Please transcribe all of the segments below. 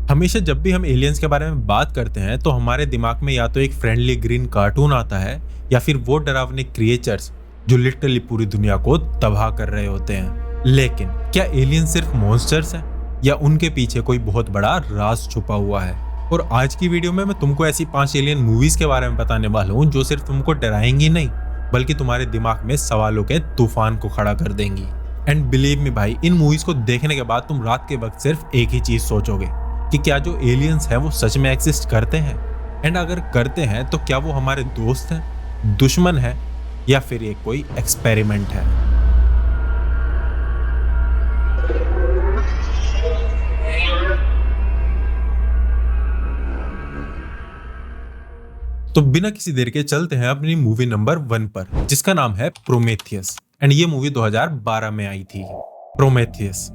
हमेशा जब भी हम एलियंस के बारे में बात करते हैं तो हमारे दिमाग में या तो एक फ्रेंडली ग्रीन कार्टून आता है या फिर वो डरावने क्रिएचर्स जो लिटरली पूरी दुनिया को तबाह कर रहे होते हैं। लेकिन क्या एलियंस सिर्फ मॉन्स्टर्स हैं या उनके पीछे कोई बहुत बड़ा राज छुपा हुआ है? और आज की वीडियो में मैं तुमको ऐसी 5 एलियन मूवीज के बारे में बताने वाला हूँ जो सिर्फ तुमको डराएंगी नहीं बल्कि तुम्हारे दिमाग में सवालों के तूफान को खड़ा कर देंगी। एंड बिलीव मी भाई, इन मूवीज को देखने के बाद तुम रात के वक्त सिर्फ एक ही चीज सोचोगे कि क्या जो एलियंस हैं वो सच में एग्जिस्ट करते हैं, एंड अगर करते हैं तो क्या वो हमारे दोस्त हैं, दुश्मन हैं या फिर ये कोई एक्सपेरिमेंट है। तो बिना किसी देर के चलते हैं अपनी मूवी नंबर 1 पर, जिसका नाम है प्रोमेथियस। एंड ये मूवी 2012 में आई थी। प्रोमेथियस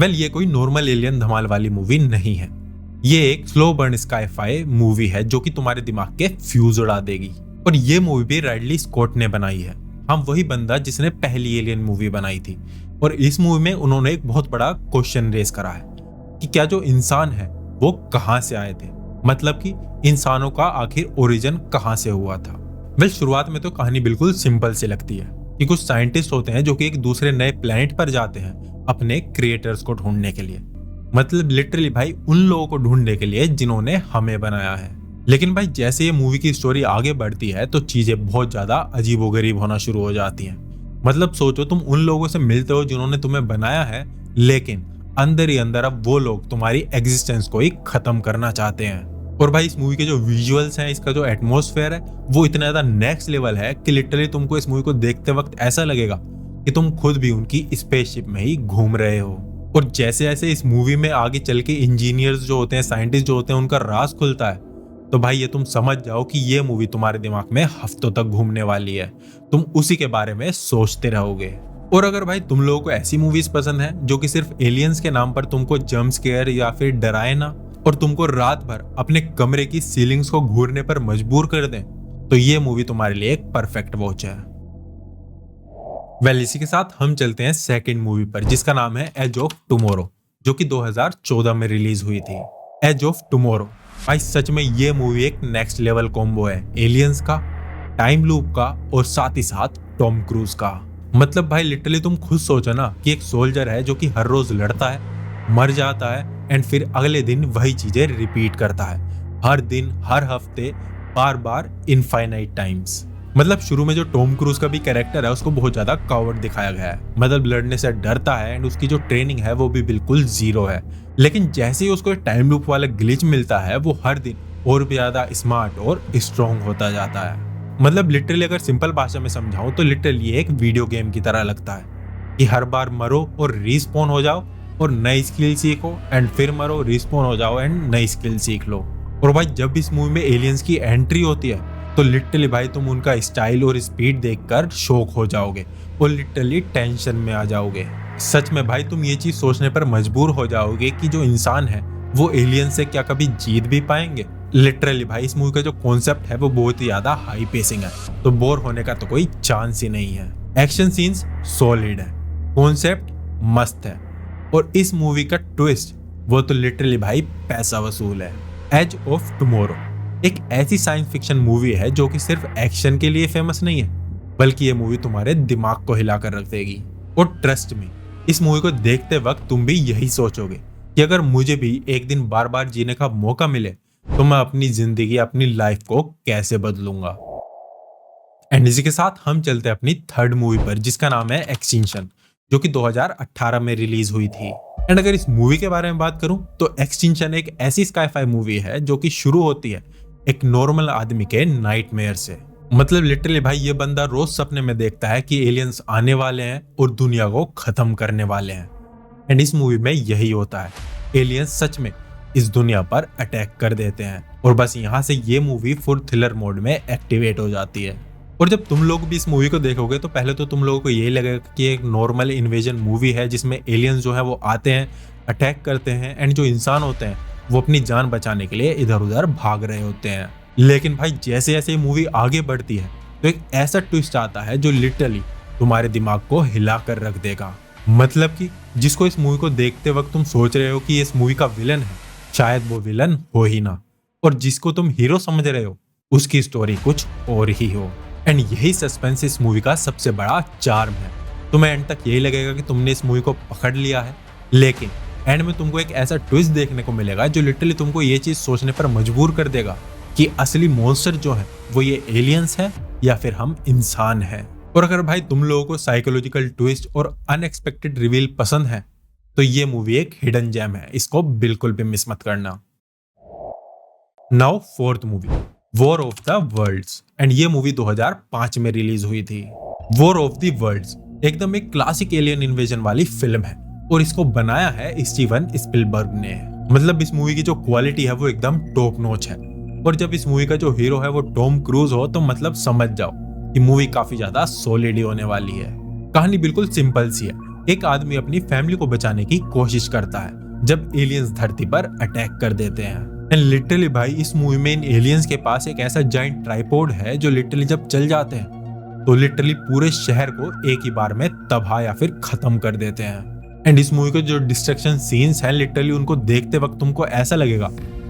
ये कोई नॉर्मल एलियन धमाल वाली मूवी नहीं है। ये एक स्लो बर्न स्काई-फाई मूवी है जो कि तुम्हारे दिमाग के फ्यूज उड़ा देगी। और ये मूवी भी राइडली स्कॉट ने बनाई है। हम वही बंदा जिसने पहली एलियन मूवी बनाई थी। और इस मूवी में उन्होंने एक बहुत बड़ा क्वेश्चन रेज करा है कि क्या जो इंसान है वो कहां से आए थे, मतलब कि इंसानों का आखिर ओरिजिन कहां से हुआ था। शुरुआत में तो कहानी बिल्कुल सिंपल सी लगती है कि कुछ साइंटिस्ट होते हैं जो कि एक दूसरे नए प्लेनेट पर जाते हैं अपने क्रिएटर्स को ढूंढने के लिए, मतलब लिटरली भाई उन लोगों को ढूंढने के लिए जिन्होंने हमें बनाया है। लेकिन भाई जैसे ये मूवी की स्टोरी आगे बढ़ती है तो चीजें बहुत ज्यादा अजीबोगरीब होना शुरू हो जाती हैं। मतलब सोचो, तुम उन लोगों से मिलते हो जिन्होंने तुम्हें बनाया है, लेकिन अंदर ही अंदर अब वो लोग तुम्हारी एग्जिस्टेंस को ही खत्म करना चाहते हैं। और भाई इस मूवी के जो विजुअल्स हैं, इसका जो एटमॉस्फेयर है वो इतना ज्यादा नेक्स्ट लेवल है कि लिटरली तुमको इस मूवी को देखते वक्त ऐसा लगेगा कि तुम खुद भी उनकी स्पेसशिप में ही घूम रहे हो। और जैसे जैसे इस मूवी में आगे चल के इंजीनियर्स जो होते हैं, साइंटिस्ट जो होते हैं, उनका राज खुलता है तो भाई ये तुम समझ जाओ कि ये मूवी तुम्हारे दिमाग में हफ्तों तक घूमने वाली है। तुम उसी के बारे में सोचते रहोगे। और अगर भाई तुम लोगों को ऐसी मूवीज पसंद है जो कि सिर्फ एलियंस के नाम पर तुमको जंप स्केयर या फिर डराए ना और तुमको रात भर अपने कमरे की सीलिंग्स को घूरने पर मजबूर कर दें, तो ये मूवी तुम्हारे लिए एक परफेक्ट वॉच है। इसी के साथ हम चलते हैं सेकंड मूवी पर, जिसका नाम है एज ऑफ टुमारो, जो कि 2014 में रिलीज हुई थी। एज ऑफ टुमारो भाई सच में ये मूवी एक नेक्स्ट लेवल कॉम्बो है, एलियंस का, टाइम लूप का और साथ ही साथ टॉम क्रूज का। मतलब भाई लिटरली तुम खुद सोचो ना कि एक सोल्जर है जो कि हर रोज लड़ता है, मर जाता है एंड फिर अगले दिन वही चीजें रिपीट करता है, हर दिन, हर हफ्ते, बार बार, इनफाइनाइट टाइम्स। मतलब शुरू में जो टॉम क्रूज का भी कैरेक्टर है उसको बहुत ज्यादा कावर्ड दिखाया गया है, मतलब लड़ने से डरता है एंड उसकी जो ट्रेनिंग है वो भी बिल्कुल जीरो है। लेकिन जैसे ही उसको टाइम लूप वाला ग्लिच मिलता है वो हर दिन और भी ज्यादा स्मार्ट और स्ट्रॉन्ग होता जाता है। मतलब लिटरली अगर सिंपल भाषा में समझाऊं तो लिटरली एक वीडियो गेम की तरह लगता है कि हर बार मरो और रिस्पॉन हो जाओ और नई स्किल सीखो एंड फिर मरो, रिस्पॉन हो जाओ एंड नई स्किल सीख लो। और भाई जब इस मूवी में एलियंस की एंट्री होती है तो लिटरली भाई तुम उनका स्टाइल और स्पीड देखकर शॉक हो जाओगे और लिटरली टेंशन में आ जाओगे। सच में भाई तुम ये चीज सोचने पर मजबूर हो जाओगे कि जो इंसान है वो एलियन से क्या कभी जीत भी पाएंगे। लिटरली भाई इस मूवी का जो कॉन्सेप्ट है वो बहुत ही ज्यादा हाई पेसिंग है, तो बोर होने का तो कोई चांस ही नहीं है। एक्शन सीन्स सॉलिड है, कॉन्सेप्ट मस्त है और इस मूवी का ट्विस्ट वो तो लिटरली भाई पैसा वसूल है। एज ऑफ टुमारो एक ऐसी साइंस फिक्शन मूवी है जो कि सिर्फ एक्शन के लिए फेमस नहीं है, बल्कि ये मूवी तुम्हारे दिमाग को हिलाकर रख देगी। और ट्रस्ट में इस मूवी को देखते वक्त तुम भी यही सोचोगे कि अगर मुझे भी एक दिन बार बार जीने का मौका मिले तो मैं अपनी जिंदगी, अपनी लाइफ को कैसे बदलूंगा। एंड इसी के साथ हम चलते हैं अपनी थर्ड मूवी पर, जिसका नाम है एक्सटिंक्शन, जो कि 2018 में रिलीज हुई थी। एंड अगर इस मूवी के बारे में बात करूं तो एक्सटिंक्शन एक ऐसी स्काई-फाई मूवी है जो कि शुरू होती है एक नॉर्मल आदमी के नाइटमेयर से। मतलब लिटरली भाई ये बंदा रोज सपने में देखता है कि एलियंस आने वाले हैं और दुनिया को खत्म करने वाले हैं। एंड इस मूवी में यही होता है, एलियंस सच में इस दुनिया पर अटैक कर देते हैं और बस यहाँ से ये मूवी फुल थ्रिलर मोड में एक्टिवेट हो जाती है। और जब तुम लोग भी इस मूवी को देखोगे तो पहले तो तुम लोगों को यही लगेगा कि एक नॉर्मल इन्वेजन मूवी है जिसमें एलियंस जो है वो आते हैं, अटैक करते हैं एंड जो इंसान होते हैं वो अपनी जान बचाने के लिए इधर उधर भाग रहे होते हैं। लेकिन भाई जैसे जैसे ये मूवी आगे बढ़ती है तो एक ऐसा ट्विस्ट आता है जो लिटरली तुम्हारे दिमाग को हिला कर रख देगा। मतलब कि जिसको इस मूवी को देखते वक्त तुम सोच रहे हो कि इस मूवी का विलन है, शायद वो विलन हो ही ना, और जिसको तुम हीरो समझ रहे हो उसकी स्टोरी कुछ और ही हो। एंड यही सस्पेंस इस मूवी का सबसे बड़ा चार्म है। तुम्हें एंड तक यही लगेगा कि तुमने इस मूवी को पकड़ लिया है, लेकिन एंड में तुमको एक ऐसा ट्विस्ट देखने को मिलेगा जो लिटरली तुमको ये चीज सोचने पर मजबूर कर देगा कि असली मॉन्स्टर जो है वो ये एलियंस है या फिर हम इंसान हैं। और अगर भाई तुम लोगों को साइकोलॉजिकल ट्विस्ट और अनएक्सपेक्टेड रिवील पसंद है तो ये मूवी एक हिडन जेम है, इसको बिल्कुल भी मिस मत करना। Now fourth movie, war of the worlds. And ये मूवी 2005 में रिलीज हुई थी। वॉर ऑफ द वर्ल्ड्स एकदम एक क्लासिक एलियन इन्वेजन वाली फिल्म है और इसको बनाया है स्टीवन स्पिलबर्ग ने। मतलब इस मूवी की जो क्वालिटी है वो एकदम टॉप नॉच है, और जब इस मूवी का जो हीरो है वो टॉम क्रूज हो तो मतलब समझ जाओ कि मूवी काफी ज्यादा सॉलिड ही होने वाली है। कहानी बिल्कुल सिंपल सी है। एक आदमी अपनी फैमिली को बचाने की कोशिश करता है जब एलियंस धरती पर अटैक कर देते हैं। एंड लिटरली भाई इस मूवी में इन एलियंस के पास एक ऐसा जाइंट ट्राइपॉड है जो लिटरली जब चल जाते हैं तो लिटरली पूरे शहर को एक ही बार में तबाह या फिर खत्म कर देते हैं। एंड इस मूवी के जो डिस्ट्रक्शन सीन्स हैं लिटरली उनको देखते वक्त तुमको ऐसा लगेगा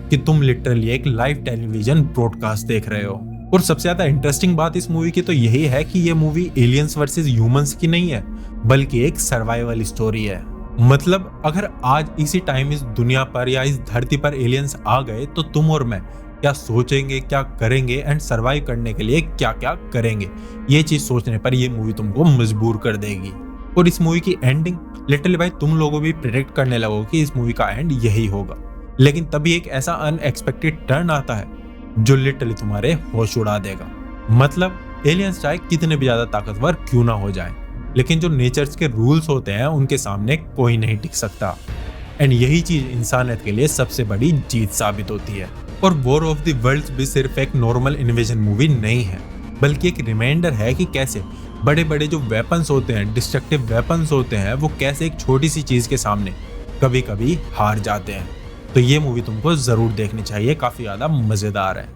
कि तुम लिटरली एक लाइव टेलीविजन ब्रॉडकास्ट देख रहे हो। और सबसे ज्यादा इंटरेस्टिंग बात इस मूवी की तो यही है कि ये मूवी एलियंस वर्सेस ह्यूमंस की नहीं है, बल्कि एक सर्वाइवल स्टोरी है। मतलब अगर आज इसी टाइम इस दुनिया पर या इस धरती पर एलियंस आ गए तो तुम और मैं क्या सोचेंगे, क्या करेंगे एंड सरवाइव करने के लिए क्या क्या करेंगे, ये चीज सोचने पर ये मूवी तुमको मजबूर कर देगी। और इस मूवी की एंडिंग लिटरली भाई तुम लोगों भी प्रेडिक्ट करने लगो कि इस मूवी का एंड यही होगा, लेकिन तभी एक ऐसा अनएक्सपेक्टेड टर्न आता है जो लिटरली तुम्हारे होश उड़ा देगा। मतलब एलियंस चाहे कितने भी ज्यादा ताकतवर क्यों ना हो जाए, लेकिन जो नेचर्स के रूल्स होते हैं उनके सामने कोई नहीं टिक सकता। एंड यही चीज इंसानियत के लिए सबसे बड़ी जीत साबित होती है। और वॉर ऑफ द वर्ल्ड्स भी सिर्फ एक नॉर्मल इन्वेजन मूवी नहीं है, बल्कि एक रिमाइंडर है कि कैसे बड़े बड़े जो वेपन्स होते हैं, डिस्ट्रक्टिव वेपन्स होते हैं, वो कैसे एक छोटी सी चीज के सामने कभी कभी हार जाते हैं। तो ये मूवी तुमको जरूर देखनी चाहिए, काफी ज्यादा मजेदार है।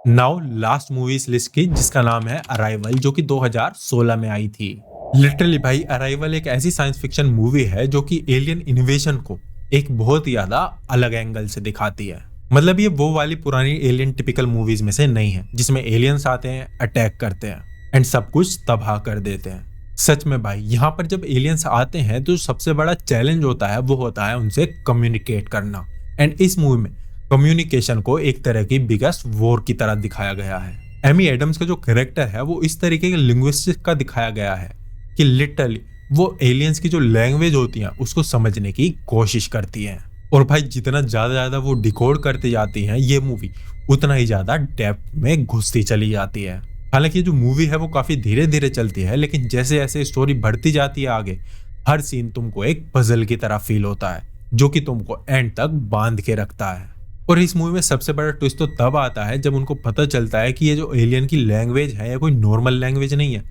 नाउ लास्ट मूवी इस लिस्ट की जिसका नाम है अराइवल, जो कि 2016 में आई थी। लिटरली भाई अराइवल एक ऐसी साइंस फिक्शन मूवी है जो कि एलियन इन्वेजन को एक बहुत ही ज्यादा अलग एंगल से दिखाती है। मतलब ये वो वाली पुरानी एलियन टिपिकल मूवीज में से नहीं है जिसमें एलियंस आते हैं, अटैक करते हैं एंड सब कुछ तबाह कर देते हैं। सच में भाई यहाँ पर जब एलियंस आते हैं तो सबसे बड़ा चैलेंज होता है वो होता है उनसे कम्युनिकेट करना। एंड इस मूवी में कम्युनिकेशन को एक तरह की बिगेस्ट वॉर की तरह दिखाया गया है। एमी एडम्स का जो कैरेक्टर है वो इस तरीके के लिंग्विस्टिक्स का दिखाया गया है कि लिटरली वो एलियंस की जो लैंग्वेज होती है उसको समझने की कोशिश करती है। और भाई जितना ज्यादा वो डिकोड करते जाती हैं ये मूवी, उतना ही ज्यादा डेप्थ में घुसती चली जाती है। हालांकि जो मूवी है वो काफी धीरे धीरे चलती है, लेकिन जैसे जैसे स्टोरी बढ़ती जाती है आगे, हर सीन तुमको एक पजल की तरह फील होता है जो कि तुमको एंड तक बांध के रखता है। और इस मूवी में सबसे बड़ा ट्विस्ट तो तब आता है जब उनको पता चलता है कि ये जो एलियन की लैंग्वेज है ये कोई नॉर्मल लैंग्वेज नहीं है,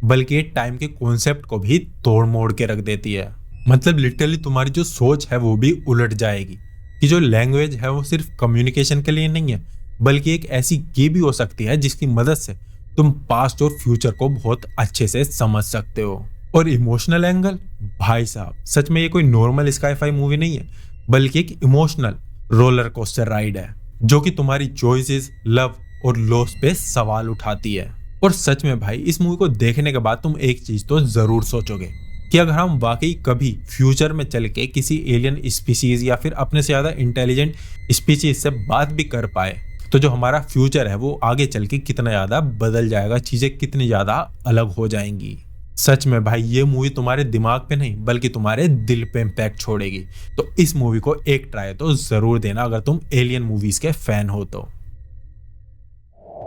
बल्कि ये टाइम के कॉन्सेप्ट को भी तोड़ मोड़ के रख देती है। मतलब लिटरली तुम्हारी जो सोच है वो भी उलट जाएगी कि जो लैंग्वेज है वो सिर्फ कम्युनिकेशन के लिए नहीं है, बल्कि एक ऐसी की भी हो सकती है जिसकी मदद से तुम पास्ट और फ्यूचर को बहुत अच्छे से समझ सकते हो। और इमोशनल एंगल, भाई साहब सच में ये कोई नॉर्मल स्काई-फाई मूवी नहीं है, बल्कि एक इमोशनल रोलर कोस्टर राइड है जो कि तुम्हारी चॉइसेस, लव और लॉस पे सवाल उठाती है। और सच में भाई इस मूवी को देखने के बाद तुम एक चीज तो जरूर सोचोगे कि अगर हम वाकई कभी फ्यूचर में चल के किसी एलियन स्पीसीज या फिर अपने से ज्यादा इंटेलिजेंट स्पीसीज से बात भी कर पाए तो जो हमारा फ्यूचर है वो आगे चल के कितना ज्यादा बदल जाएगा, चीजें कितनी ज्यादा अलग हो जाएंगी। सच में भाई ये मूवी तुम्हारे दिमाग पे नहीं बल्कि तुम्हारे दिल पे इम्पैक्ट छोड़ेगी। तो इस मूवी को एक ट्राई तो जरूर देना अगर तुम एलियन मूवीज के फैन हो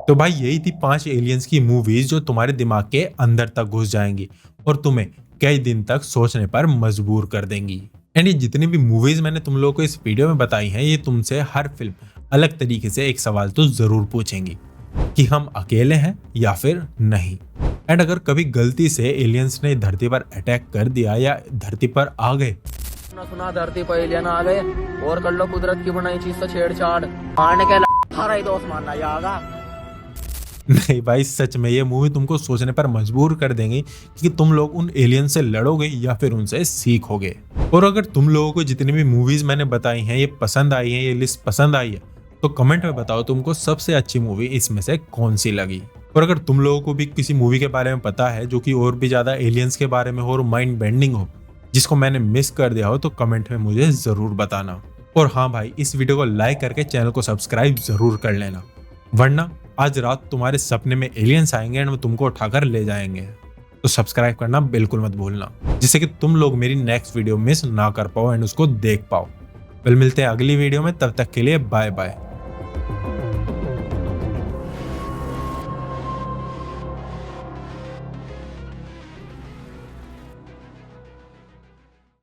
तो भाई यही थी 5 एलियंस की मूवीज जो तुम्हारे दिमाग के अंदर तक घुस जाएंगी और तुम्हें कई दिन तक सोचने पर मजबूर कर देंगी। एंड ये जितनी भी मूवीज मैंने तुम लोगों को इस वीडियो में बताई हैं ये तुमसे हर फिल्म अलग तरीके से एक सवाल तो जरूर पूछेंगी कि हम अकेले हैं या फिर नहीं। एंड अगर कभी गलती से एलियंस ने धरती पर अटैक कर दिया या धरती पर आ गए, सुना धरती पर एलियन आ गए और कर लो कुदरत की बनाई चीज से छेड़छाड़, मारने के सारा ही दोस्त मानना जाएगा। नहीं भाई, सच में ये मूवी तुमको सोचने पर मजबूर कर देंगी कि तुम लोग उन एलियन से लड़ोगे या फिर उनसे सीखोगे। और अगर तुम लोगों को जितनी भी मूवीज मैंने बताई हैं ये पसंद आई है, ये लिस्ट पसंद आई है, तो कमेंट में बताओ तुमको सबसे अच्छी मूवी इसमें से कौन सी लगी। और अगर तुम लोगों को भी किसी मूवी के बारे में पता है जो कि और भी ज्यादा एलियंस के बारे में हो और माइंड बेंडिंग हो, जिसको मैंने मिस कर दिया हो, तो कमेंट में मुझे जरूर बताना। और हाँ भाई, इस वीडियो को लाइक करके चैनल को सब्सक्राइब जरूर कर लेना, वरना आज रात तुम्हारे सपने में एलियंस आएंगे एंड तुमको उठाकर ले जाएंगे। तो सब्सक्राइब करना बिल्कुल मत भूलना, जिससे कि तुम लोग मेरी नेक्स्ट वीडियो मिस ना कर पाओ एंड उसको देख पाओ। मिलते हैं अगली वीडियो में, तब तक के लिए बाय बाय।